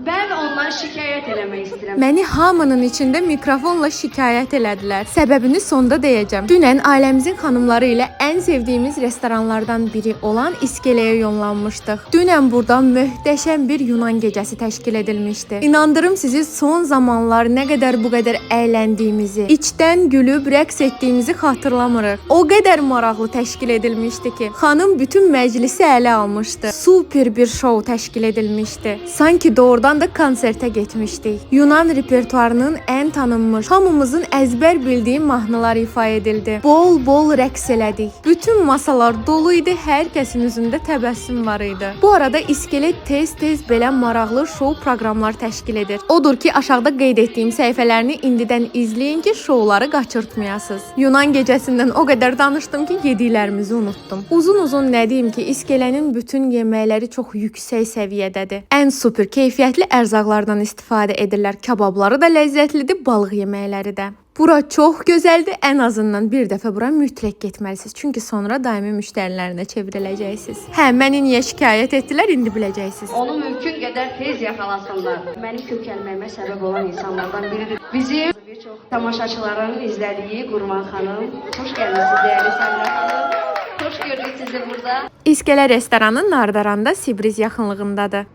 Ben ondan şikayət eləmək istəyirəm. Məni hamının içində mikrofonla şikayət elədilər. Səbəbini sonda deyəcəm. Dünən ailəmizin xanımları ilə ən sevdiyimiz restoranlardan biri olan İskeleyə yollanmışdıq. Dünən burada möhtəşəm bir Yunan gecəsi təşkil edilmişdi. İnandırım sizi, son zamanlar nə qədər bu qədər əyləndiyimizi, içdən gülüb rəqs etdiyimizi xatırlamırıq. O qədər maraqlı təşkil edilmişdi ki, xanım bütün məclisi ələ almışdı. Super bir şou təşkil edilmişdi. Sanki doğrudan da konsertə getmişdik. Yunan repertuarının ən tanınmış, hamımızın əzbər bildiyi mahnılar ifa edildi. Bol-bol rəqs elədik. Bütün masalar dolu idi, hər kəsin üzündə təbəssüm var idi. Bu arada İskelet tez-tez belə maraqlı şou proqramlar təşkil edir. Odur ki, aşağıda qeyd etdiyim səhifələrini indidən izləyin ki, şouları qaçırtmayasınız. Yunan gecəsindən o qədər danışdım ki, yediklərimizi unutdum. Uzun-uzun nə deyim ki, İskelenin bütün yeməkləri çox yüksək səviyyədədir. Ən super keyfiyyətli ərzaqlardan istifadə edirlər. Kababları da ləzzətlidir, balıq yeməkləri də. Bura çox gözəldir. Ən azından bir dəfə bura mütləq getməlisiniz. Çünki sonra daimi müştərilərinə çevriləcəksiniz. Hə, məni niyə şikayət etdilər, indi biləcəksiniz. Onu mümkün qədər tez yaxalasınlar. Mənim kökəlməyimə səbəb olan insanlardan biridir. Bizim bir çox tamaşaçıların izlədiyi Qurban xanım. Xoş gəlmisiniz dəyərli Səmrə xanım. Xoş gördük sizi burada. İskele restoranı Nardaranda, Sibriz yaxınlığındadır.